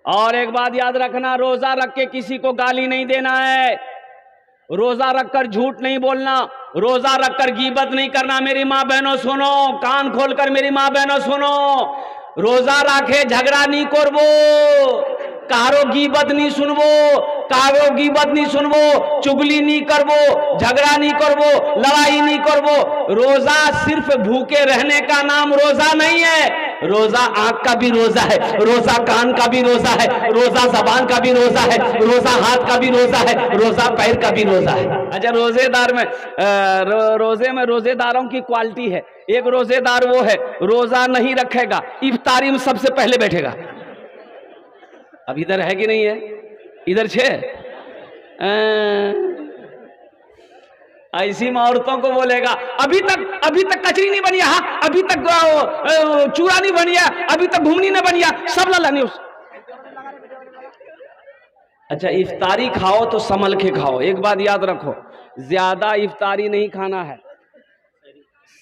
और एक बात याद रखना, रोजा रख के किसी को गाली नहीं देना है, रोजा रखकर झूठ नहीं बोलना, रोजा रखकर गीबत नहीं करना। मेरी माँ बहनों सुनो, कान खोलकर मेरी माँ बहनों सुनो, रोजा राखे झगड़ा नहीं करबो, कारो गीबत नहीं सुनबो, कारो गीबत नहीं सुनबो, चुगली नहीं करबो, झगड़ा नहीं करबो, लड़ाई नहीं करबो। रोजा सिर्फ भूखे रहने का नाम रोजा नहीं है। रोजा आंख का भी रोजा है, रोजा कान का भी रोजा है, रोजा जबान का भी रोजा है, रोजा हाथ का भी रोजा है, रोजा पैर का भी रोजा है। अच्छा, रोजेदार में रोजे में रोजेदारों की क्वालिटी है। एक रोजेदार वो है, रोजा नहीं रखेगा, इफ्तारी में सबसे पहले बैठेगा। अब इधर है कि नहीं है? इधर छे ऐसी औरतों को बोलेगा अभी तक कचरी नहीं बनिया, हाँ अभी तक चूड़ा नहीं बनिया, अभी तक घुमनी नहीं बनिया, सब ला लानी उस। अच्छा, इफ्तारी खाओ तो संभल के खाओ। एक बात याद रखो, ज्यादा इफ्तारी नहीं खाना है।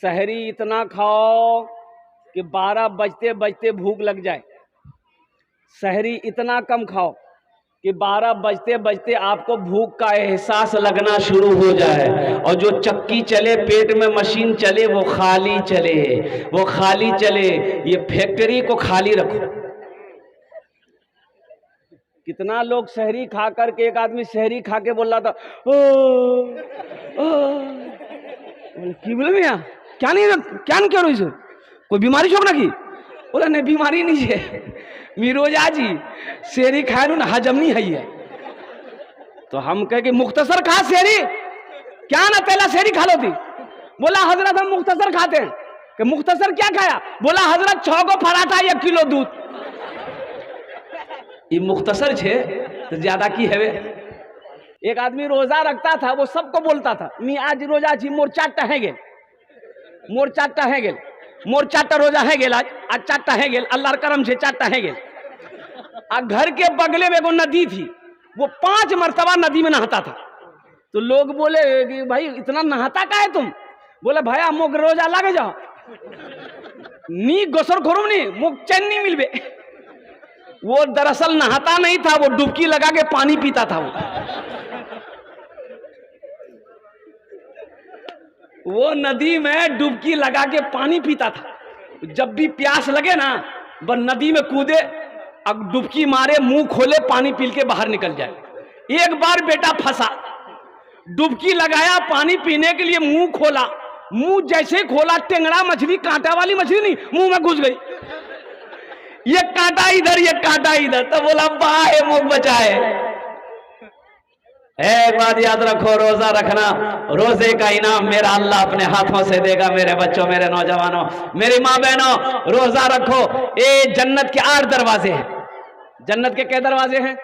सहरी इतना खाओ कि 12 बजते बजते भूख लग जाए। सहरी इतना कम खाओ कि 12 बजते बजते आपको भूख का एहसास लगना शुरू हो जाए, और जो चक्की चले, पेट में मशीन चले, वो खाली चले, वो खाली चले। ये फैक्ट्री को खाली रखो। कितना लोग सहरी खा करके, एक आदमी सहरी खा के बोल रहा था की बोले भैया क्या नहीं करो इसे, कोई बीमारी शोक ना की? बोला नहीं बीमारी नहीं है, मिरोजा जी शेरी खाए ना हजम नहीं है। तो हम कहे कि मुख्तसर खा शेरी, क्या ना पहला शेरी खा लो थी। बोला हजरत हम मुख्तसर खाते हैं। कि मुख्तसर क्या खाया? बोला हजरत 6 को पराठा 1 किलो दूध। ये मुख्तसर छे तो ज्यादा की है। एक आदमी रोजा रखता था, वो सबको बोलता था मी आज रोजा छी, मोर 4टा है गेल, मोर 4टा है गेल, मोर 4टा रोजा है गेल, आज 4टा है गेल, अल्लाहर करम से 4टा है गेल। आ घर के बगले में एगो नदी थी, वो 5 मरतबा नदी में नहाता था। तो लोग बोले कि भाई इतना नहाता का है तुम? बोले भैया मुख रोजा लगे जाओ, नी गोसर खोरूम नी मुख चैन नहीं मिलबे। वो दरअसल नहाता नहीं था, वो डुबकी लगा के पानी पीता था। वो नदी में डुबकी लगा के पानी पीता था। जब भी प्यास लगे ना, बस नदी में कूदे, अब डुबकी मारे, मुंह खोले, पानी पी के बाहर निकल जाए। एक बार बेटा फंसा, डुबकी लगाया पानी पीने के लिए, मुंह खोला, मुंह जैसे खोला, टेंगड़ा मछली, कांटा वाली मछली नहीं, मुंह में घुस गई। ये कांटा इधर, ये कांटा इधर। तो बोला बाहे मुंह बचाए। एक बात याद रखो, रोजा रखना, रोजे का इनाम मेरा अल्लाह अपने हाथों से देगा। मेरे बच्चों, मेरे नौजवानों, मेरी माँ बहनों, रोजा रखो। ये जन्नत के 8 दरवाजे हैं। जन्नत के क्या दरवाजे हैं?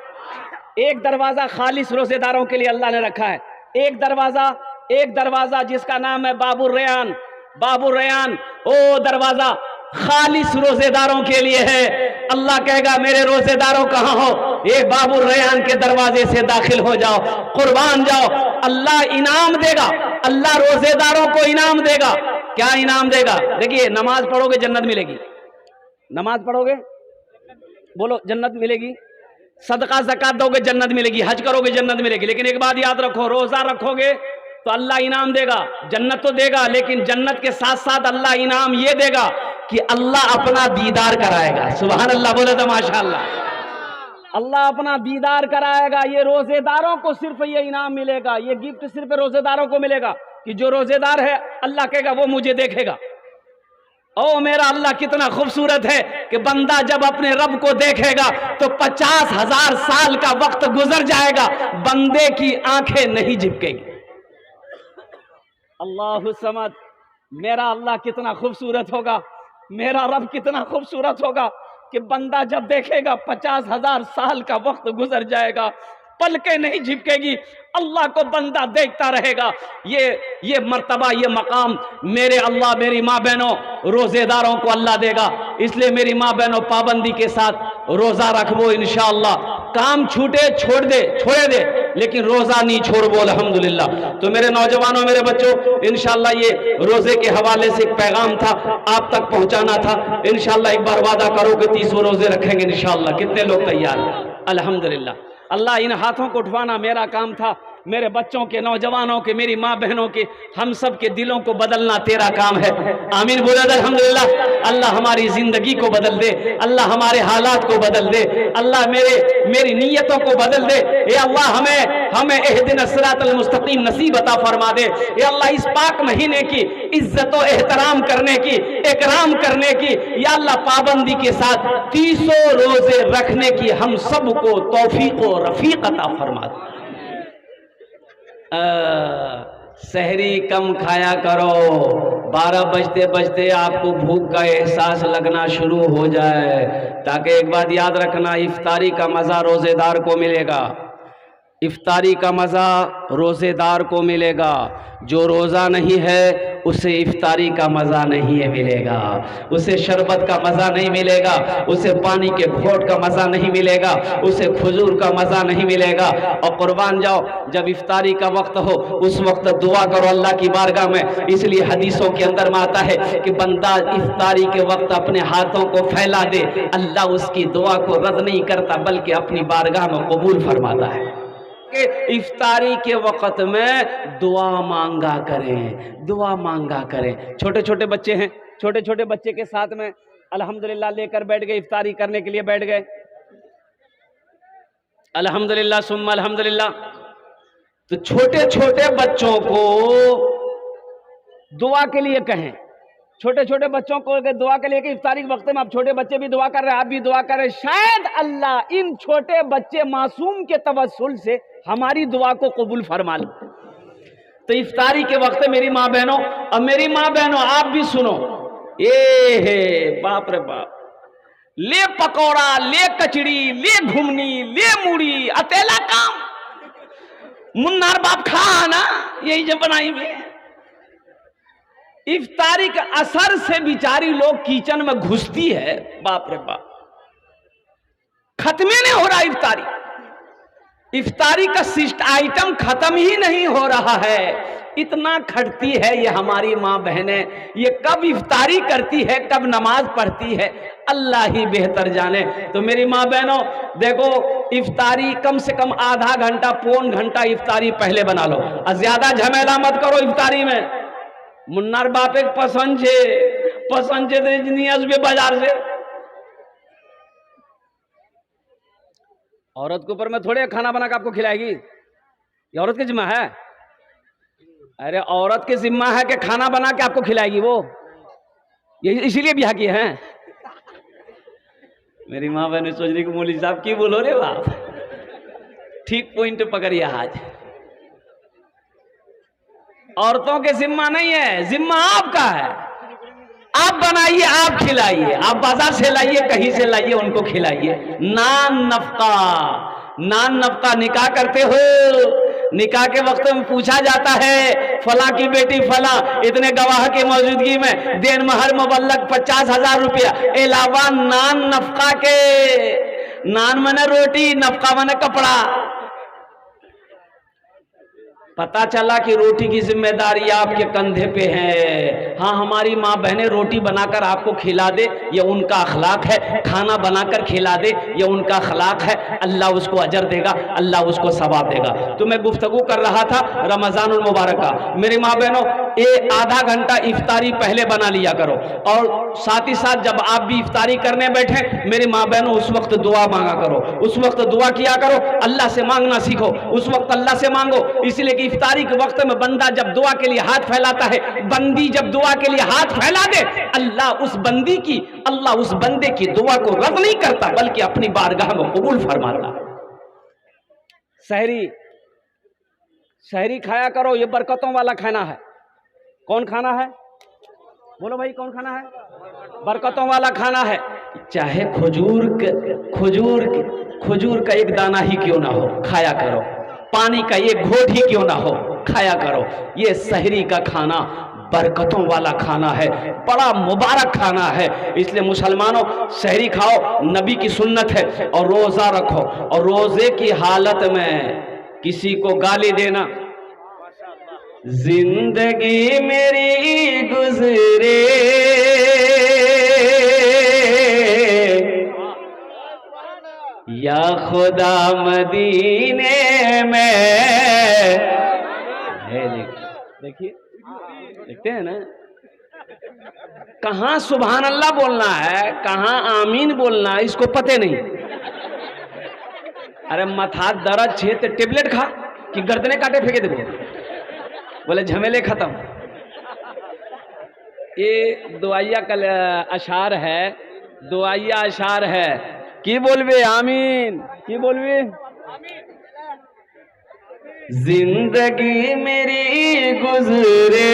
एक दरवाजा खालिस रोजेदारों के लिए अल्लाह ने रखा है। एक दरवाजा जिसका नाम है बाबुर रैयान। बाबुर रैयान ओ दरवाजा खालिस रोजेदारों के लिए है। अल्लाह कहेगा मेरे रोजेदारों कहाँ हो? ये बाबुर रैयान के दरवाजे से दाखिल हो जाओ, कुर्बान जाओ। अल्लाह इनाम देगा, अल्लाह रोजेदारों को इनाम देगा। क्या इनाम देगा? देखिए, नमाज पढ़ोगे जन्नत मिलेगी, नमाज पढ़ोगे बोलो जन्नत मिलेगी, सदका ज़कात दोगे जन्नत मिलेगी, हज करोगे जन्नत मिलेगी। लेकिन एक बात याद रखो, रोजा रखोगे तो अल्लाह इनाम देगा, जन्नत तो देगा, लेकिन जन्नत के साथ साथ अल्लाह इनाम ये देगा कि अल्लाह अपना दीदार कराएगा। सुभान अल्लाह, बोले तो माशाअल्लाह। अल्लाह अपना दीदार कराएगा। ये रोजेदारों को सिर्फ ये इनाम मिलेगा, ये गिफ्ट सिर्फ रोजेदारों को मिलेगा कि जो रोजेदार है अल्लाह कहेगा वो मुझे देखेगा। ओ मेरा अल्लाह कितना खूबसूरत है कि बंदा जब अपने रब को देखेगा तो 50,000 साल का वक्त गुजर जाएगा, बंदे की आंखें नहीं झपकेगी। अल्लाहु समद, मेरा अल्लाह कितना खूबसूरत होगा, मेरा रब कितना खूबसूरत होगा कि बंदा जब देखेगा 50,000 साल का वक्त गुजर जाएगा, पलकें नहीं झपकेगी, अल्लाह को बंदा देखता रहेगा। ये मर्तबा, ये मकाम मेरे अल्लाह मेरी माँ बहनों रोजेदारों को अल्लाह देगा। इसलिए मेरी माँ बहनों पाबंदी के साथ रोजा रखो इंशाअल्लाह। काम छूटे छोड़ दे, लेकिन रोजा नहीं छोड़ो अल्हम्दुलिल्लाह। तो मेरे नौजवानों, मेरे बच्चों, इंशाअल्लाह ये रोजे के हवाले से एक पैगाम था, आप तक पहुंचाना था। इंशाअल्लाह एक बार वादा करो कि 30 रोजे रखेंगे इंशाअल्लाह। कितने लोग तैयार हैं? अल्हम्दुलिल्लाह। अल्लाह इन हाथों को उठवाना मेरा काम था, मेरे बच्चों के, नौजवानों के, मेरी माँ बहनों के, हम सब के दिलों को बदलना तेरा काम है। आमीन बोले अल्हम्दुलिल्लाह। अल्लाह हमारी जिंदगी को बदल दे, अल्लाह हमारे हालात को बदल दे, अल्लाह मेरी नीयतों को बदल दे। ये अल्लाह हमें इहदिना सिरातल मुस्तकीम नसीब अता फरमा दे। ये अल्लाह इस पाक महीने की इज्जत और एहतराम करने की, इकराम करने की, या अल्लाह पाबंदी के साथ 30 रोजे रखने की हम सबको तौफीक और रफीक अता फरमा दे। सहरी कम खाया करो, 12 बजते बजते आपको भूख का एहसास लगना शुरू हो जाए, ताकि एक बात याद रखना, इफ्तारी का मज़ा रोज़ेदार को मिलेगा। इफ्तारी का मज़ा रोज़ेदार को मिलेगा। जो रोज़ा नहीं है उसे इफ्तारी का मज़ा नहीं मिलेगा, उसे शरबत का मज़ा नहीं मिलेगा, उसे पानी के घोट का मज़ा नहीं मिलेगा, उसे खजूर का मज़ा नहीं मिलेगा। और कुर्बान जाओ, जब इफ्तारी का वक्त हो उस वक्त दुआ करो अल्लाह की बारगाह में। इसलिए हदीसों के अंदर में आता है कि बंदा इफ्तारी के वक्त अपने हाथों को फैला दे, अल्लाह उसकी दुआ को रद्द नहीं करता बल्कि अपनी बारगाह में कबूल फरमाता है। इफ्तारी के वक्त में दुआ मांगा करें, दुआ मांगा करें। छोटे छोटे बच्चे हैं, छोटे छोटे बच्चे के साथ में अल्हम्दुलिल्लाह लेकर बैठ गए, इफ्तारी करने के लिए बैठ गए। अल्हम्दुलिल्लाह सुम्मा अल्हम्दुलिल्लाह। तो छोटे छोटे बच्चों को दुआ के लिए कहें, छोटे छोटे बच्चों को दुआ के लिए कि इफ्तारी के वक्त में आप छोटे बच्चे भी दुआ कर रहे हैं, आप भी दुआ कर रहे हैं, शायद अल्लाह इन छोटे बच्चे मासूम के तवस्सुल से हमारी दुआ को कबूल फरमा ले। तो इफ्तारी के वक्त मेरी माँ बहनों, और मेरी माँ बहनों आप भी सुनो, ये है बाप रे बाप, ले पकौड़ा, ले कचड़ी, ले घुमनी, ले मूड़ी, अतेला काम मुन्नार बाप खा ना, यही जब बनाई में इफ्तारी के असर से बिचारी लोग किचन में घुसती है, बाप रे बाप, खत्मे नहीं हो रहा इफ्तारी, इफ्तारी का सिस्ट आइटम खत्म ही नहीं हो रहा है। इतना खटती है ये हमारी माँ बहनें, ये कब इफ्तारी करती है, कब नमाज पढ़ती है, अल्लाह ही बेहतर जाने। तो मेरी माँ बहनों देखो, इफ्तारी कम से कम आधा घंटा, पौन घंटा इफ्तारी पहले बना लो, और ज्यादा झमेला मत करो इफ्तारी में। मुन्नार बाप एक पसंद छे बाजार से औरत के ऊपर में थोड़े खाना बना के आपको खिलाएगी, ये औरत की जिम्मा है। अरे औरत की जिम्मा है कि खाना बना के आपको खिलाएगी, वो ये इसीलिए ब्याह किए हैं। मेरी माँ बहन सोच रही कि मौलवी साहब की बोलो रे बाप, ठीक पॉइंट पकड़िए आज। औरतों के जिम्मा नहीं है, जिम्मा आपका है। आप बनाइए, आप खिलाइए, आप बाजार से लाइए, कहीं से लाइए, उनको खिलाइए। नान नफका निकाह करते हो, निकाह के वक्त में पूछा जाता है फला की बेटी फला इतने गवाह की मौजूदगी में देन महर मुबल्लग 50,000 रुपया, अलावा नान नफका के, नान मने रोटी, नफका मने कपड़ा। पता चला कि रोटी की जिम्मेदारी आपके कंधे पे है। हाँ, हमारी माँ बहनें रोटी बनाकर आपको खिला दे, ये उनका अखलाक है, खाना बनाकर खिला दे, ये उनका अखलाक है, अल्लाह उसको अजर देगा, अल्लाह उसको सवाब देगा। तो मैं गुफ्तगू कर रहा था रमज़ानुल मुबारक का। मेरी माँ बहनों, ये आधा घंटा इफ्तारी पहले बना लिया करो, और साथ ही साथ जब आप भी इफ्तारी करने बैठे मेरी माँ बहनों, उस वक्त दुआ मांगा करो, उस वक्त दुआ किया करो, अल्लाह से मांगना सीखो, उस वक्त अल्लाह से मांगो। इसलिए कि इफ्तारी के वक्त में बंदा जब दुआ के लिए हाथ फैलाता है, बंदी जब दुआ के लिए हाथ फैला दे, अल्लाह उस बंदे की दुआ को रद्द नहीं करता बल्कि अपनी बारगाह में कबूल फरमाता। सहरी खाया करो, ये बरकतों वाला खाना है। कौन खाना है? बोलो भाई, कौन खाना है? बरकतों वाला खाना है। चाहे खजूर का एक दाना ही क्यों ना हो, खाया करो। पानी का एक घोट ही क्यों ना हो, खाया करो। ये सहरी का खाना बरकतों वाला खाना है, बड़ा मुबारक खाना है। इसलिए मुसलमानों, सहरी खाओ, नबी की सुन्नत है। और रोज़ा रखो, और रोज़े की हालत में किसी को गाली देना। जिंदगी मेरी गुजरे या खुदा मदीने में। देखिए, देखते हैं ना, कहां सुभान अल्लाह बोलना है, कहां आमीन बोलना है, इसको पते नहीं। अरे मथा दर्द छे तो टेबलेट खा कि गर्दने काटे फेंके देबो, बोले झमेले खत्म। ये दुआया का अशार है, दुआया अशार है। की बोलबे आमीन, की बोलबे जिंदगी मेरी गुजरे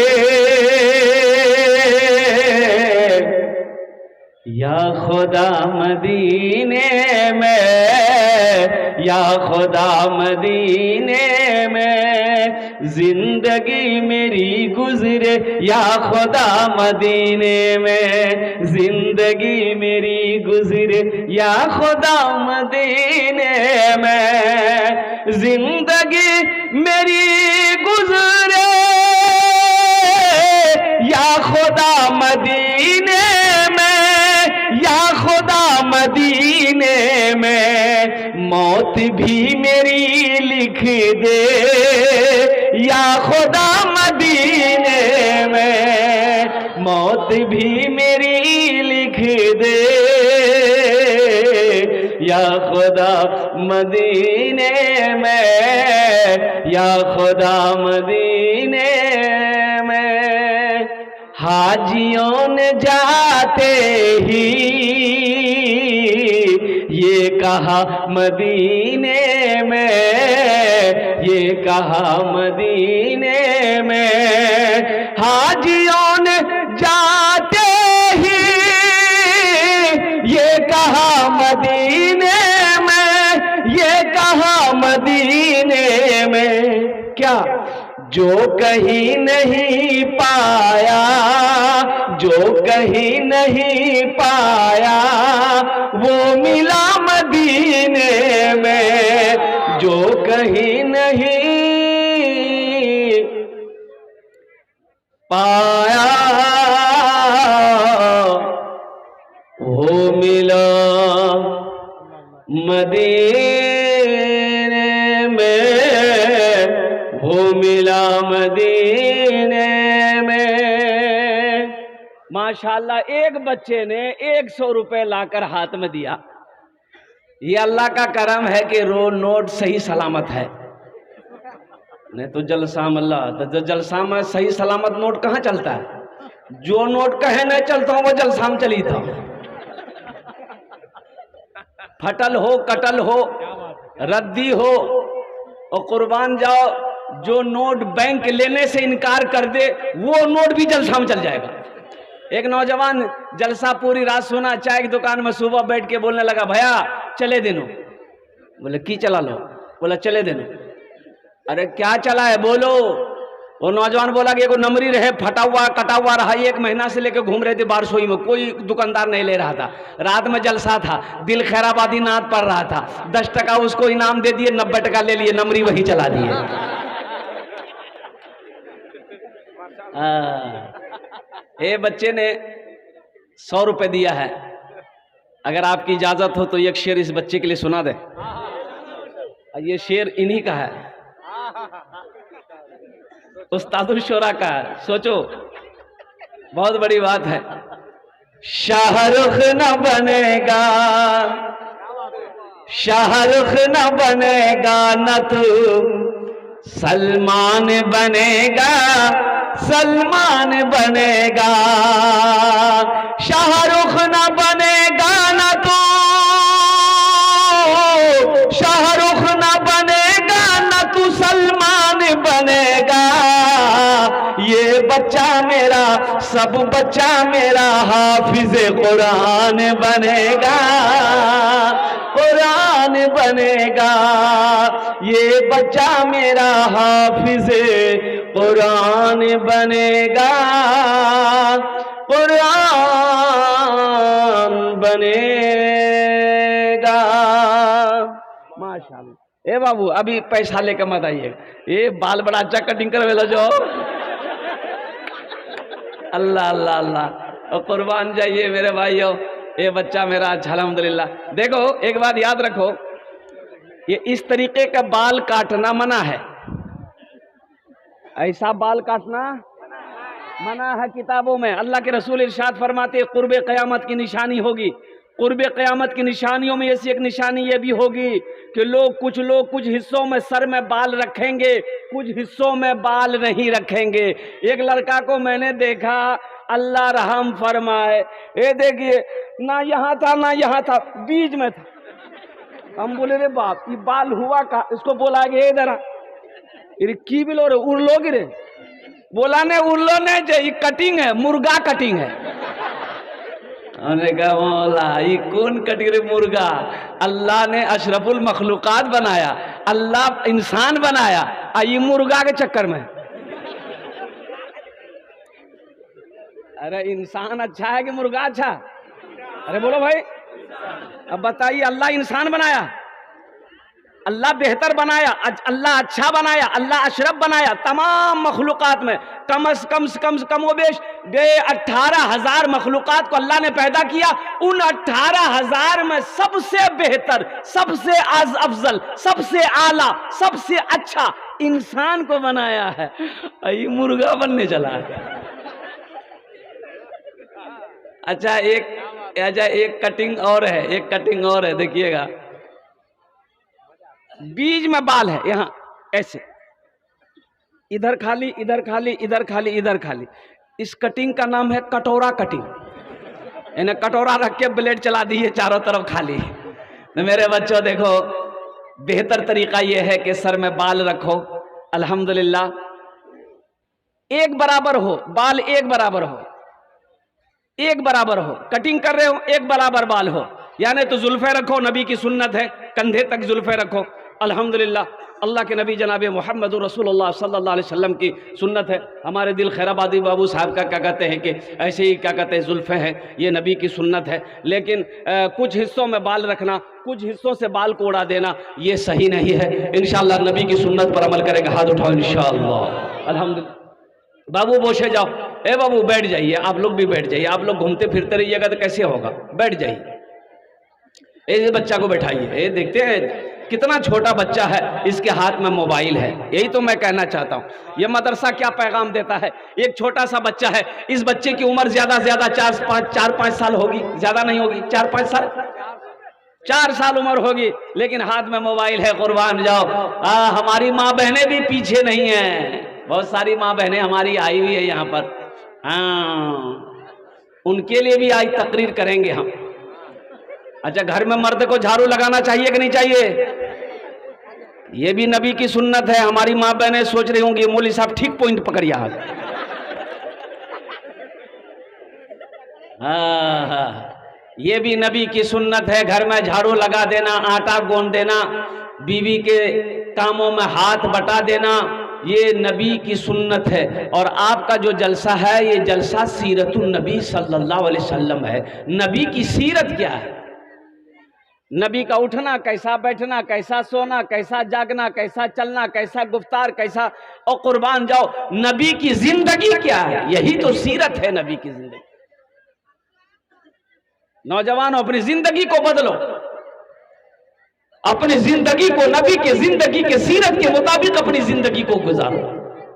या खुदा मदीने में, या खुदा मदीने में। जिंदगी मेरी गुजरे या खुदा मदीने में। जिंदगी मेरी गुजरे या खुदा मदीने में। जिंदगी मेरी गुजरे या खुदा मदीने में, या खुदा मदीने में। मौत भी मेरी लिख दे या खुदा मदीने में। मौत भी मेरी लिख दे या खुदा मदीने में, या खुदा मदीने में। हाजियों ने जाते ही ये कहा मदीने में, ये कहा मदीने में। हाजियों ने जाते ही ये कहा मदीने में, ये कहा मदीने में। क्या जो कहीं नहीं पाया, जो कहीं नहीं पाया वो मिला मदीने में। जो कहीं नहीं पाया वो मिला मदीने में, वो मिला मदीने में। माशाल्लाह, एक बच्चे ने 100 रुपए लाकर हाथ में दिया। ये अल्लाह का करम है कि नोट सही सलामत है, नहीं तो जलसा में अल्लाह, तो जलसा में सही सलामत नोट कहाँ चलता है। जो नोट कहे नहीं चलता वो जलसा में चली था। फटल हो, कटल हो, रद्दी हो और कुर्बान जाओ। जो नोट बैंक लेने से इनकार कर दे वो नोट भी जलसा में चल जाएगा। एक नौजवान जलसा पूरी रात सुना, चाय की दुकान में सुबह बैठ के बोलने लगा, भैया चले देनो। बोले की चला लो? बोला चले देनो। अरे क्या चला है बोलो। वो नौजवान बोला कि एगो नमरी रहे, फटा हुआ कटा हुआ रहा, 1 महीना से लेकर घूम रहे थे बारसोई में, कोई दुकानदार नहीं ले रहा था। रात में जलसा था, दिल खैराबादी नाद पड़ रहा था, 10 टका उसको इनाम दे दिए, 90 टका ले लिए, नमरी वही चला दिए। ये बच्चे ने 100 रुपए दिया है। अगर आपकी इजाजत हो तो एक शेर इस बच्चे के लिए सुना दे। ये शेर इन्हीं का है, उस्तादुल शोरा का है। सोचो, बहुत बड़ी बात है। शाहरुख न बनेगा, शाहरुख न बनेगा न तू सलमान बनेगा, सलमान बनेगा। शाहरुख न बनेगा न तू, शाहरुख न बनेगा न तू सलमान बनेगा। ये बच्चा मेरा, सब बच्चा मेरा हाफिज कुरान बनेगा, कुरान बनेगा। ये बच्चा मेरा हाफिज कुरान बनेगा, कुरान बनेगा। माशाअल्लाह। ए बाबू अभी पैसा लेकर मत आइए, ये बाल बड़ा अच्छा कटिंग करवे लो जो। अल्लाह अल्लाह अल्लाह, और कुर्बान जाइए मेरे भाइयों, ये बच्चा मेरा अच्छा अल्हम्दुलिल्लाह। देखो एक बात याद रखो, ये इस तरीके का बाल काटना मना है, ऐसा बाल काटना मना है किताबों में। अल्लाह के रसूल इरशाद फरमाते कुर्बे क़यामत की निशानी होगी, कुर्बे क़यामत की निशानियों में ऐसी एक निशानी ये भी होगी कि कुछ लोग कुछ हिस्सों में सर में बाल रखेंगे, कुछ हिस्सों में बाल नहीं रखेंगे। एक लड़का को मैंने देखा, अल्लाह रहम फरमाए, ये देखिए ना यहाँ था ना यहाँ था, बीच में था। हम बोले रे बाप ये बाल हुआ का, इसको बोला कि इधर की बिलो रे उड़ लोग रे, बोला ने उड़लो ने जे कटिंग है, मुर्गा कटिंग है। हमने कहा मौला ये कौन कटिंग रे मुर्गा? अल्लाह ने अशरफुल मखलूकात बनाया, अल्लाह इंसान बनाया, ये मुर्गा के चक्कर में। अरे इंसान अच्छा है कि मुर्गा अच्छा? अरे बोलो भाई, अब बताइए। अल्लाह इंसान बनाया, अल्लाह बेहतर बनाया, अल्लाह अच्छा बनाया, अल्लाह अशरफ बनाया तमाम मखलूकात में। कम से कम वो बेश 18,000 मखलूकात को अल्लाह ने पैदा किया। उन 18,000 में सबसे बेहतर, सबसे अफजल, सबसे आला, सबसे अच्छा इंसान को बनाया है। ये मुर्गा बनने चला है। अच्छा एक कटिंग और है, एक कटिंग और है, देखिएगा। बीच में बाल है, यहां ऐसे, इधर खाली, इधर खाली, इधर खाली, इधर खाली। इस कटिंग का नाम है कटोरा कटिंग। इन्हें कटोरा रख के ब्लेड चला दिए, चारों तरफ खाली। तो मेरे बच्चों देखो, बेहतर तरीका यह है कि सर में बाल रखो, अल्हम्दुलिल्लाह एक बराबर हो, बाल एक बराबर हो, एक बराबर हो। कटिंग कर रहे हो एक बराबर बाल हो, यानी तो जुल्फे रखो, नबी की सुन्नत है, कंधे तक जुल्फे रखो। अल्हम्दुलिल्लाह अल्लाह के नबी जनाब मोहम्मद रसूलुल्लाह सल्लल्लाहु अलैहि वसल्लम की सुन्नत है। हमारे दिल खैराबादी बाबू साहब का क्या कहते हैं कि ऐसे ही क्या कहते हैं जुल्फे हैं, ये नबी की सुन्नत है। लेकिन कुछ हिस्सों में बाल रखना, कुछ हिस्सों से बाल को उड़ा देना, ये सही नहीं है। इंशाअल्लाह नबी की सुन्नत पर अमल करेंगे। हाथ उठाओ इंशाअल्लाह। अल्हम्दुलिल्लाह। बाबू बोशे जाओ, ए बाबू बैठ जाइए, आप लोग भी बैठ जाइए। आप लोग घूमते फिरते रहिएगा तो कैसे होगा, बैठ जाइए। इस बच्चा को बैठाइए। ये देखते हैं कितना छोटा बच्चा है, इसके हाथ में मोबाइल है। यही तो मैं कहना चाहता हूँ, ये मदरसा क्या पैगाम देता है। एक छोटा सा बच्चा है, इस बच्चे की उम्र ज्यादा से ज्यादा 4-5 साल होगी, ज्यादा नहीं होगी, 4-5 साल, 4 साल उम्र होगी, लेकिन हाथ में मोबाइल है। कुर्बान जाओ, हमारी माँ बहनें भी पीछे नहीं है, बहुत सारी माँ बहनें हमारी आई हुई है यहाँ पर। हाँ, उनके लिए भी आज तकरीर करेंगे हम। अच्छा, घर में मर्द को झाड़ू लगाना चाहिए कि नहीं चाहिए? ये भी नबी की सुन्नत है। हमारी माँ बहनें सोच रही होंगी मौलवी साहब ठीक पॉइंट पकड़िया। हाँ, ये भी नबी की सुन्नत है, घर में झाड़ू लगा देना, आटा गूंद देना, बीवी के कामों में हाथ बटा देना, ये नबी की सुन्नत है। और आपका जो जलसा है, ये जलसा सीरतुन नबी सल्लल्लाहु अलैहि वसल्लम है। नबी की सीरत क्या है? नबी का उठना, कैसा बैठना, कैसा सोना, कैसा जागना, कैसा चलना, कैसा गुफ्तार, कैसा, और कुर्बान जाओ नबी की जिंदगी क्या है? यही तो सीरत है नबी की जिंदगी। नौजवानों, अपनी जिंदगी को बदलो, अपनी जिंदगी को नबी के जिंदगी के सीरत के मुताबिक अपनी जिंदगी को गुजारो,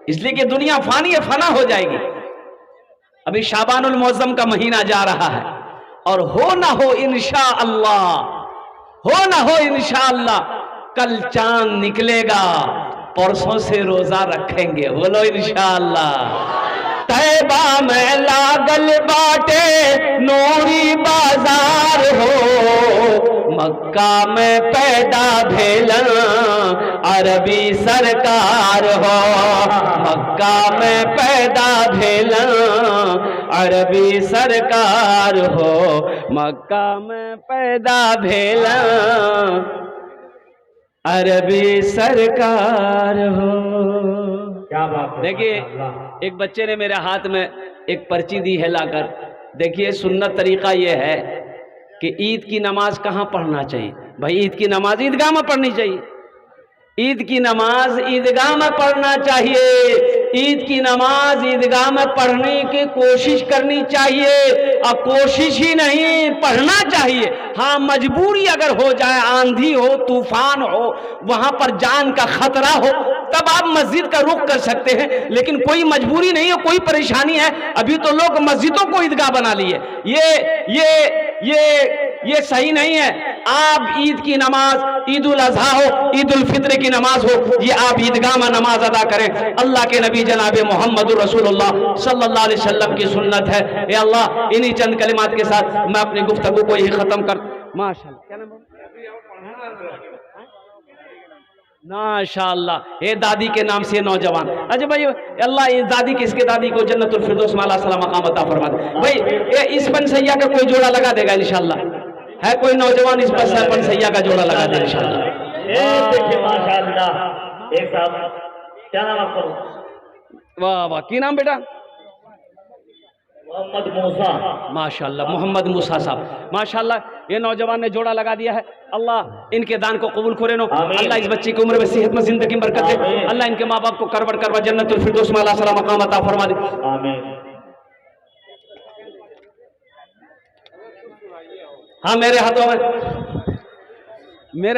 इसलिए कि दुनिया फानी है, फना हो जाएगी। अभी शाबानुल मुअज्जम का महीना जा रहा है, और हो ना हो इंशाअल्लाह, हो ना हो इंशाअल्लाह कल चांद निकलेगा, परसों से रोजा रखेंगे। बोलो इंशाअल्लाह। तैबा में लागल बाटे नूरी बाजार हो, मक्का में पैदा भेलन अरबी सरकार हो, मक्का में पैदा भेलन अरबी सरकार हो, मक्का में पैदा भेलन अरबी सरकार हो। क्या बात। देखिए, एक बच्चे ने मेरे हाथ में एक पर्ची दी है लाकर। देखिए, सुन्नत तरीका यह है कि ईद की नमाज कहाँ पढ़ना चाहिए। भाई ईद की नमाज ईदगाह में पढ़नी चाहिए। ईद की नमाज ईदगाह में पढ़ना चाहिए। ईद की नमाज ईदगाह में पढ़ने की कोशिश करनी चाहिए, और कोशिश ही नहीं, पढ़ना चाहिए। हाँ, मजबूरी अगर हो जाए, आंधी हो, तूफान हो, वहां पर जान का खतरा हो, तब आप मस्जिद का रुख कर सकते हैं। लेकिन कोई मजबूरी नहीं है, कोई परेशानी है, अभी तो लोग मस्जिदों को ईदगाह बना लिए। ये सही नहीं है। आप ईद की नमाज, ईद उल अजहा हो, ईद उल फित्र की नमाज हो, ये आप ईदगाह में नमाज अदा करें। अल्लाह के नबी जनाब मोहम्मद रसूलुल्लाह सल्लल्लाहु अलैहि वसल्लम की सुन्नत है। ए अल्लाह, इन्हीं चंद कलिमात के साथ मैं अपनी गुफ्तगू को यही खत्म कर। माशाअल्लाह, क्या नाम माशाअल्लाह, ये दादी के नाम से नौजवान। अच्छा भाई, अल्लाह इस दादी किसके दादी को जन्नतुल फिरदौस में अल्लाह सलाम मकाम अता फरमा दे। भाई इस पनसैया का कोई जोड़ा लगा देगा इंशाअल्लाह? है कोई नौजवान इस पनसैया का जोड़ा लगा दे इंशाअल्लाह? माशाअल्लाह। एक साहब, क्या नाम आपका? वाह वाह, की नाम बेटा? मोहम्मद मूसा। माशाअल्लाह, मोहम्मद मूसा साहब, माशाअल्लाह, ये नौजवान ने जोड़ा लगा दिया है। अल्लाह इनके दान को कबूल करे नो। अल्लाह इस बच्चे की उम्र में सेहत में जिंदगी में बरकत दे। अल्लाह इनके माँ बाप को करवट करवा जन्नतुल फिरदौस में अल्लाह सलाम मकाम अता फरमा दे। आमीन। हाँ, मेरे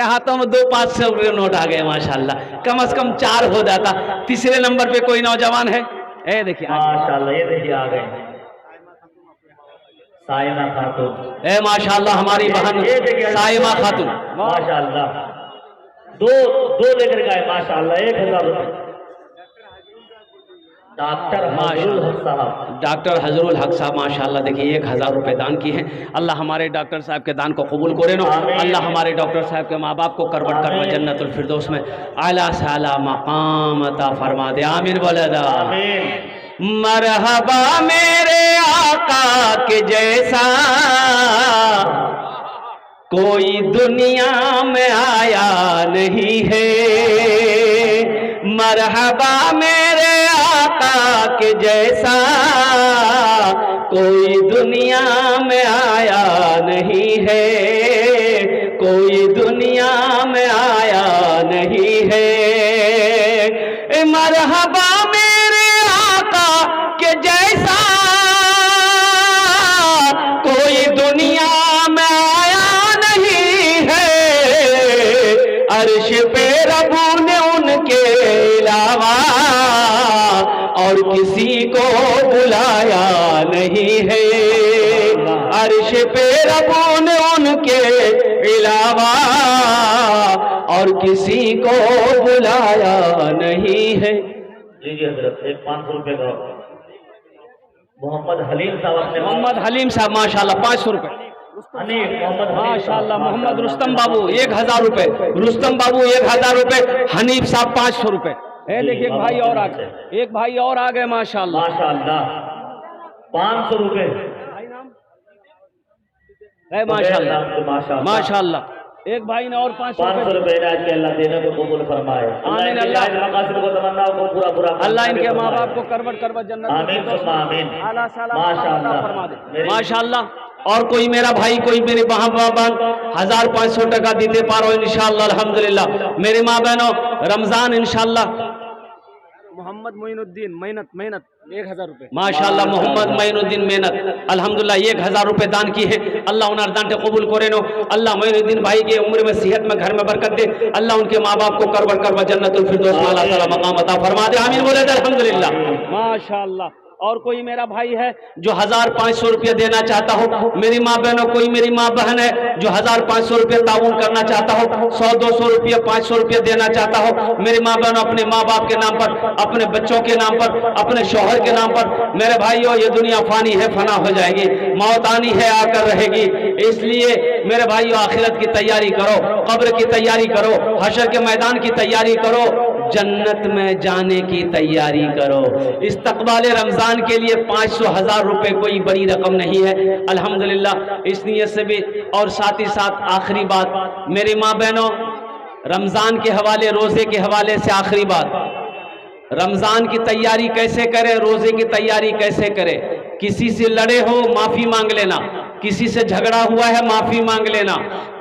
हाथों में 2 500 रुपये नोट आ गए माशाअल्लाह। कम से कम 4 हो जाता। तीसरे नंबर पे कोई नौजवान है? ए देखिए माशाअल्लाह, ये देखिए आ गए साइमा खातून। ए माशाअल्लाह, हमारी बहन साइमा खातून, माशाअल्लाह, दो लेकर गए माशाअल्लाह। 1000 रुपये। डॉक्टर हजरुल हक साहब, डॉक्टर हजरुल हक साहब माशाअल्लाह, देखिए 1000 रुपये दान किए हैं। अल्लाह हमारे डॉक्टर साहब के दान को कबूल करे नो। अल्लाह हमारे डॉक्टर साहब के माँ बाप को करवट करवा जन्नतुल फिरदौस में आला से आला मकाम अता फरमा दे। आमीन बोले दा। मरहबा मेरे आका के जैसा कोई दुनिया में आया नहीं है। मरहबा मेरे आका के जैसा कोई दुनिया में आया नहीं है, कोई दुनिया में आया नहीं है। मरहबा मेरे आका के जैसा कोई दुनिया में आया नहीं है। अर्श पे रब्बू ने उनके अलावा और किसी को बुलाया नहीं है। अर्श पे रब्बू ने उनके अलावा और किसी को बुलाया नहीं है। जी जी हजरत, एक 500 रुपये का मोहम्मद हलीम साहब। मोहम्मद हलीम साहब माशाल्लाह 500 रुपये। माशाल्लाह, मोहम्मद रुस्तम बाबू 1000 रुपये। रुस्तम बाबू 1000 रुपये। हनीफ साहब 500 रुपये। देखिए एक भाई और आ गए, एक भाई और आ गए माशाल्लाह। माशाल्लाह 500 रुपये। माशाल्लाह माशाल्लाह, एक भाई ने और 500 रुपये इनाज के अल्लाह देने को कबूल फरमाए। आमीन। अल्लाह इनके माँ बाप को करवट करवट जन्नत माशाल्लाह। और कोई मेरा भाई, कोई मेरे माँ बाप 1500 टका देते पारो इंशाअल्लाह अल्हम्दुलिल्लाह। मेरी माँ बहनों, रमजान इंशाअल्लाह। मोहम्मद मोइनुद्दीन मेहनत 1000 रुपये माशाअल्लाह। मोहम्मद मोइनुद्दीन मेहनत अल्हम्दुलिल्लाह 1000 रुपये दान की है। अल्लाह उन्हें दान कबूल करे नो। अल्लाह मोइनुद्दीन भाई की उम्र में सेहत में घर में बरकत दे। अल्लाह उनके माँ बाप को करवट करवा जन्नतुल फिरदौस में अल्लाह ताला मकाम अता फरमा दे। आमीन बोले अल्हम्दुलिल्लाह माशाअल्लाह। और कोई मेरा भाई है जो 1500 रुपये देना चाहता हो। मेरी माँ बहनों, कोई मेरी माँ बहन है जो 1500 रुपये ताउन करना चाहता हो, 100-200 रुपये 500 रुपये देना चाहता हो। मेरी माँ बहनों, अपने माँ बाप के नाम पर, अपने बच्चों के नाम पर, अपने शौहर के नाम पर। मेरे भाइयों, ये दुनिया फानी है, फना हो जाएगी, मौत आनी है, आकर रहेगी। इसलिए मेरे भाइयों, आखिरत की तैयारी करो, कब्र की तैयारी करो, हशर के मैदान की तैयारी करो, जन्नत में जाने की तैयारी करो। इस्तकबाल रमजान के लिए 500-1000 रुपये कोई बड़ी रकम नहीं है अल्हम्दुलिल्लाह। इस नियत से भी, और साथ ही साथ आखिरी बात मेरी माँ बहनों, रमजान के हवाले, रोजे के हवाले से आखिरी बात, रमजान की तैयारी कैसे करें, रोजे की तैयारी कैसे करें। किसी से लड़े हो, माफी मांग लेना। किसी से झगड़ा हुआ है, माफी मांग लेना।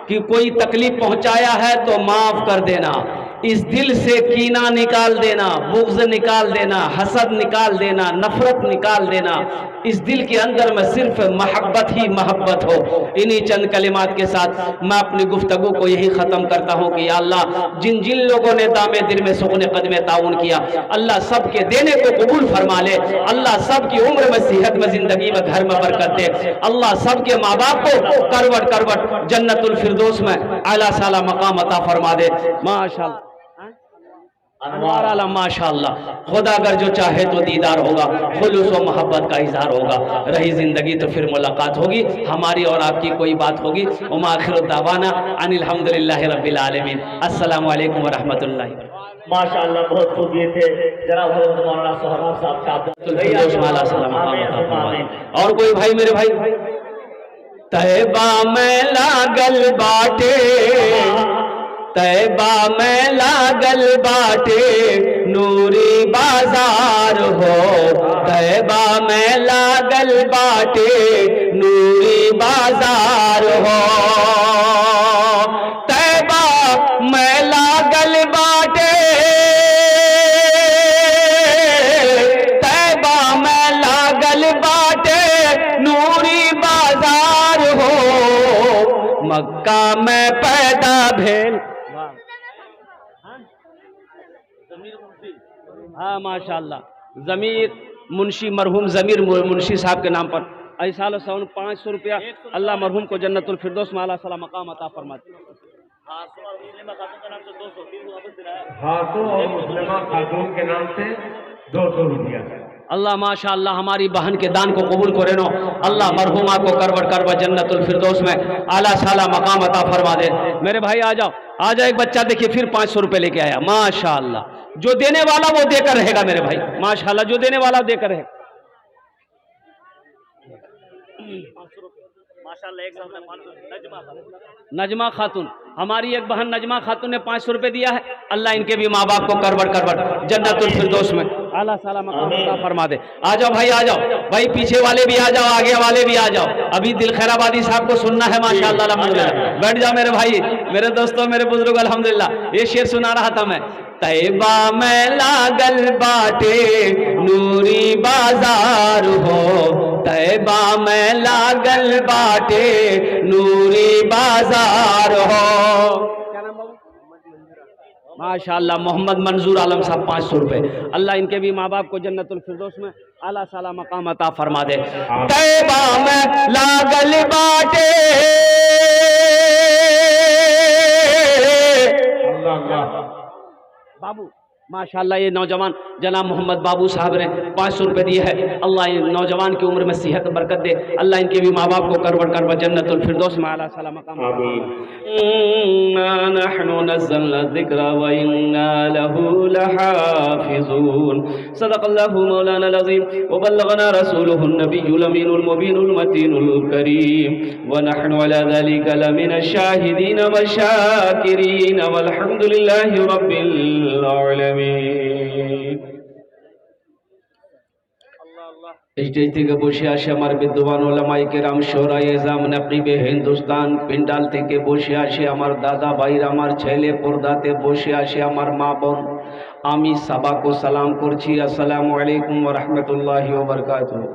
कि कोई तकलीफ पहुंचाया है तो माफ कर देना। इस दिल से कीना निकाल देना, बुग़्ज़ निकाल देना, हसद निकाल देना, नफरत निकाल देना। इस दिल के अंदर में सिर्फ मोहब्बत ही मोहब्बत हो। इन्हीं चंद कलिमात के साथ मैं अपनी गुफ्तगू को यही ख़त्म करता हूँ कि या अल्लाह, जिन जिन लोगों ने दामे दिल में सुकून कदम ताउन किया, अल्लाह सब के देने को कबूल फरमा ले। अल्लाह सब की उम्र में, सेहत में, ज़िंदगी में, घर में बरकत दे। अल्लाह सब के माँ बाप को करवट करवट जन्नतुल फिरदौस में आला साला मकाम अता फरमा दे। माशाअल्लाह, माशाअल्लाह। खुदा अगर जो चाहे तो दीदार होगा, खुलूस व मोहब्बत का इजहार होगा। रही जिंदगी तो फिर मुलाकात होगी, हमारी और आपकी कोई बात होगी। व आखिर दावाना अनिल हम्दुलिल्लाहि रब्बिल आलमीन। अस्सलामु अलैकुम व रहमतुल्लाहि। माशाअल्लाह, बहुत खूब ये थे जनाब मौलाना सोहराब साहब। और कोई भाई, मेरे भाई, तैबा में लागल बाटे, तैबा में लागल बाटे नूरी बाजार हो। तैबा में लागल बाटे नूरी बाजार हो। तैबा में लागल बाटे, तैबा में लागल बाटे नूरी बाजार हो। मक्का में पैदा भेल, हाँ माशाअल्लाह, ज़मीर मुंशी, मरहूम ज़मीर मुंशी साहब के नाम पर ऐसा 500 रुपया अल्लाह मरहूम को जन्नतुल फिरदौस में आला साला मकाम अता फरमाते। हाथों और मुस्लिमा खातून के नाम से 200 रुपया। अल्लाह माशाअल्लाह हमारी बहन के दान को कबूल करे नो। अल्लाह मरहूमा को करवट करवट जन्नतुल फिरदौस में आला साला मकाम अता फरमा दे। मेरे भाई आ जाओ, आ जाओ। एक बच्चा देखिए फिर 500 रुपये लेके आया। माशाअल्लाह, जो देने वाला वो देकर रहेगा मेरे भाई। माशाअल्लाह, जो देने वाला देकर रहेगा। माशाअल्लाह, एक साथ में 500। नजमा खातून, हमारी एक बहन नजमा खातून ने 500 रुपये दिया है। अल्लाह इनके भी माँ बाप को करवट करवट जन्नतुल फिरदौस में आला साला मकाम अता फरमा दे। आ जाओ भाई, आ जाओ भाई, पीछे वाले भी आ जाओ, आगे वाले भी आ जाओ। अभी दिल खैराबादी साहब को सुनना है। माशाअल्लाह, अल्हम्दुलिल्लाह। बैठ जाओ मेरे भाई, मेरे दोस्तों, मेरे बुजुर्ग। अल्हम्दुलिल्लाह, ये शेर सुना रहा था मैं। तैबा में लागल बाटे नूरी बाजार हो। तैबा में लागल बाटे नूरी बाजार हो। माशाअल्लाह, मोहम्मद मंजूर आलम साहब 500 रुपये। अल्लाह इनके भी माँ बाप को जन्नतुल फिरदौस में आला साला मकाम अता फरमा दे। तैबा में लागल बाटे, बाबू माशाअल्लाह, ये नौजवान जनाब मोहम्मद बाबू साहब ने 500 रुपये दिए है। अल्लाह इन नौजवान की उम्र में सेहत बरकत दे। अल्लाह इनके भी माँ बाप को करवट करवट जन्नतुल फिरदौस में आला साला मकाम। नहनु नज़्ज़लना ज़िक्रा व इन्ना लहू लहाफ़िज़ून। सदक़ल्लाहु मौलाना अज़ीम व बल्लगना रसूलुहुन नबियुल अमीनुल मुबीनुल मतीनुल करीम व नहनु अला ज़ालिका लमिनश शाहिदीन व शाकिरीन वल्हम्दुलिल्लाहि रब्बिल आलमीन। स्टेज থেকে বসে আসে আমার বিদ্যমান ওলামায়ে কেরাম, শোরায়ে এজাম, নকিবে হিন্দুস্তান। পিন্ডাল থেকে বসে আসে আমার দাদা ভাইরা, আমার ছেলে, পর্দাতে বসে আসে আমার মা বোন। আমি সবাইকে সালাম করছি, আসসালামু আলাইকুম ওয়া রাহমাতুল্লাহি ওয়া বারাকাতুহু।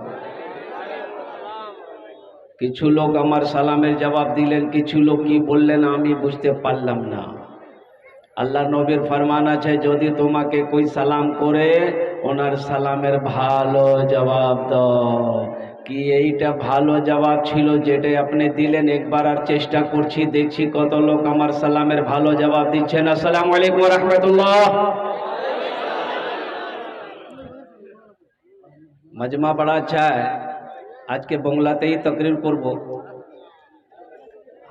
কিছু লোক আমার সালামের জবাব দিলেন, কিছু লোক কি বললেন আমি বুঝতে পারলাম না। আল্লাহ নবীর ফরমান আছে, যদি তোমাকে कोई সালাম করে ওনার সালামের ভালো জবাব দাও। কি এইটা ভালো জবাব ছিল যেটা আপনি দিলেন? একবার আর চেষ্টা করছি, দেখছি কত লোক আমার সালামের ভালো জবাব দিচ্ছেন। আসসালামু আলাইকুম ওয়া রাহমাতুল্লাহ। मजमा बड़ा अच्छा है। आज के बंगलाते ही तकरीर करब।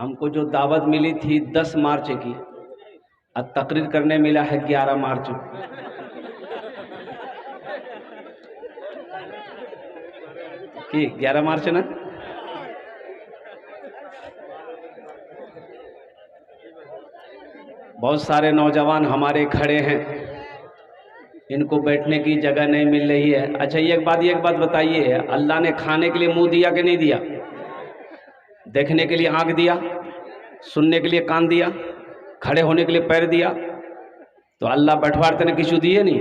हमको जो दावत मिली थी 10 मार्च की, अब तकरीर करने मिला है 11 मार्च। कि 11 मार्च ना? बहुत सारे नौजवान हमारे खड़े हैं, इनको बैठने की जगह नहीं मिल रही है। अच्छा एक बात बताइए, अल्लाह ने खाने के लिए मुंह दिया कि नहीं दिया? देखने के लिए आंख दिया, सुनने के लिए कान दिया, खड़े होने के लिए पैर दिया, तो अल्लाह बैठवाते ने किसी दिए नहीं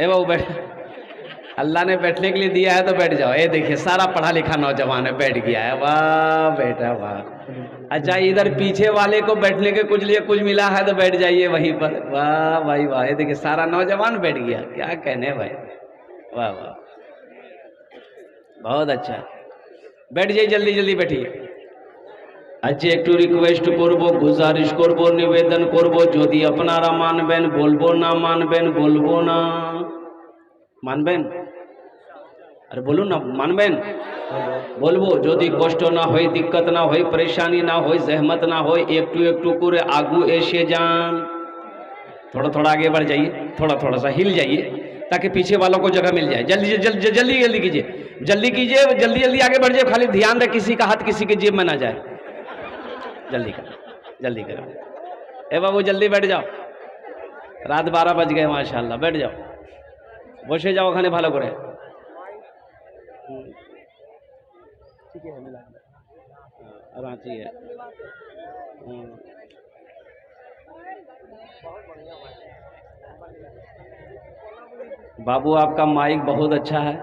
ए बाबू बैठ, अल्लाह ने बैठने के लिए दिया है तो बैठ जाओ। ये देखिए सारा पढ़ा लिखा नौजवान है, बैठ गया है, वाह बेटा वाह। अच्छा इधर पीछे वाले को बैठने के कुछ लिए कुछ मिला है तो बैठ जाइए वहीं पर, वाह भाई वाह। ये देखिए सारा नौजवान बैठ गया, क्या कहने भाई, वाह वाह बहुत अच्छा। बैठ जाइए जल्दी जल्दी बैठिए। अच्छा एक रिक्वेस्ट करबो, गुजारिश करबो, निवेदन करबो, यदि अपनारा मानबेन बोलबो, ना मानबेन बोलबो ना, मानबेन, अरे बोलो ना मानबेन बोलबो। यदि कष्ट ना हो, दिक्कत ना हो, परेशानी ना हो, जहमत ना हो, एकटू करे आगू ऐसे जान। थोड़ा थोड़ा आगे बढ़ जाइए, थोड़ा थोड़ा सा हिल जाइए ताकि पीछे वालों को जगह मिल जाए। जल्दी जल्दी जल्दी जल्दी कीजिए, जल्दी कीजिए, जल्दी जल्दी आगे बढ़ जाए। खाली ध्यान रहे किसी का हाथ किसी के जेब में ना जाए। जल्दी करो जल्दी करो। ए बाबू जल्दी बैठ जाओ, रात 12 बज गए माशाल्लाह। बैठ जाओ, বসে যাও ওখানে ভালো করে। ठीक है मिला रांची है। बाबू आपका माइक बहुत अच्छा है,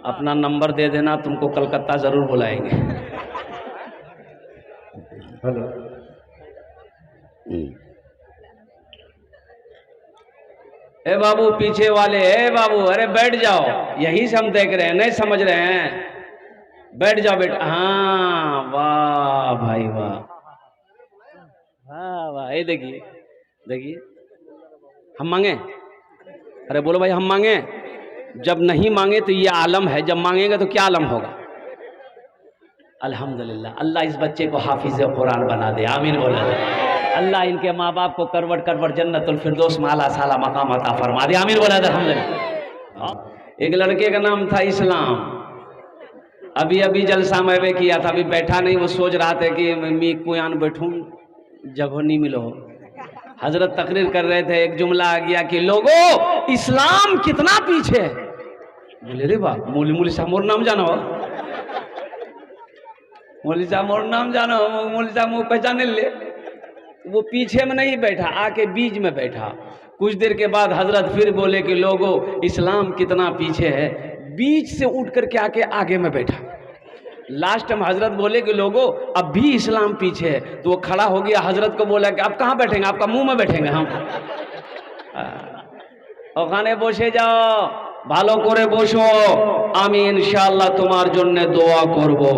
अपना नंबर दे देना, तुमको कलकत्ता जरूर बुलाएंगे। हेलो ए बाबू पीछे वाले, ए बाबू अरे बैठ जाओ, यही से हम देख रहे हैं, नहीं समझ रहे हैं, बैठ जाओ बेटा। हाँ वाह भाई वाह, हाँ वाह। ये देखिए देखिए, हम मांगे, अरे बोलो भाई हम मांगे। जब नहीं मांगे तो ये आलम है, जब मांगेंगे तो क्या आलम होगा। अल्हम्दुलिल्लाह, अल्लाह इस बच्चे को हाफिज कुरान बना दे, आमीन बोला दे। अल्लाह इनके माँ बाप को करवट करवट जन्नतुल फिरदौस माला साला मकाम अता फरमा दे, आमीन बोला दे अल्हम्दुलिल्लाह। एक लड़के का नाम था इस्लाम, अभी अभी जलसा में वे किया था, अभी बैठा नहीं, वो सोच रहा था कि मैं कुयान बैठूं, जगह नहीं मिलो। हजरत तकरीर कर रहे थे, एक जुमला आ गया कि लोगों इस्लाम कितना पीछे है। बोले रे बा मौली साहब मोर नाम जानो, मौली साहब मोर नाम जानो, मौली साहब मुँह पहचाने ले। वो पीछे में नहीं बैठा, आके बीच में बैठा। कुछ देर के बाद हजरत फिर बोले कि लोगों इस्लाम कितना पीछे है, बीच से उठ करके आके आगे में बैठा। लास्ट में हजरत बोले कि लोगों अब भी इस्लाम पीछे है, तो वो खड़ा हो गया, हजरत को बोला कि आप कहाँ बैठेंगे, आपका मुंह में बैठेंगे हम। ओखाने बसे जाओ, भालो करे बसो, आमी इंशाअल्लाह तुम्हार जन्ने दुआ करबो।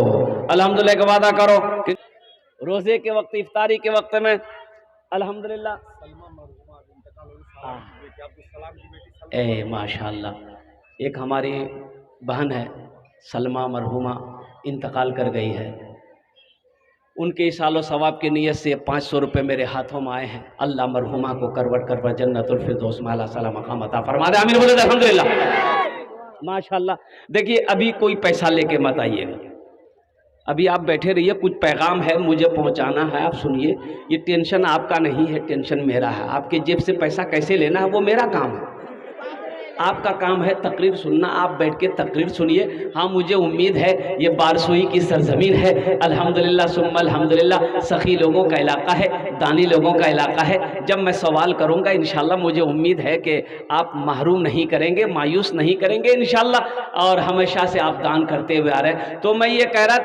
अल्हम्दुलिल्लाह के वादा करो कि रोजे के वक्त, इफ्तारी के वक्त में अल्हम्दुलिल्लाह। ए माशाअल्लाह, एक हमारी बहन है सलमा मरहुमा, इंतकाल कर गई है। उनके सालो सवाब की नीयत से 500 रुपये मेरे हाथों में आए हैं। अल्लाह मरहुमा को करवट करवट जन्नतुल फिरदौस माला साला मकाम अता फरमा दे, आमीन बोले अल्हम्दुलिल्लाह माशाअल्लाह। देखिए अभी कोई पैसा लेके मत आइएगा, अभी आप बैठे रहिए, कुछ पैगाम है मुझे पहुंचाना है, आप सुनिए। ये टेंशन आपका नहीं है, टेंशन मेरा है। आपके जेब से पैसा कैसे लेना है वो मेरा काम है, आपका काम है तकरीर सुनना। आप बैठ के तकरीर सुनिए। हाँ मुझे उम्मीद है ये बारसोई की सरजमीन है, अल्हम्दुलिल्लाह सुम्मा अल्हम्दुलिल्लाह, सखी लोगों का इलाका है, दानी लोगों का इलाका है। जब मैं सवाल करूँगा इंशाल्लाह मुझे उम्मीद है कि आप महरूम नहीं करेंगे, मायूस नहीं करेंगे इंशाल्लाह, और हमेशा से आप दान करते हुए आ रहे हैं। तो मैं ये कह रहा था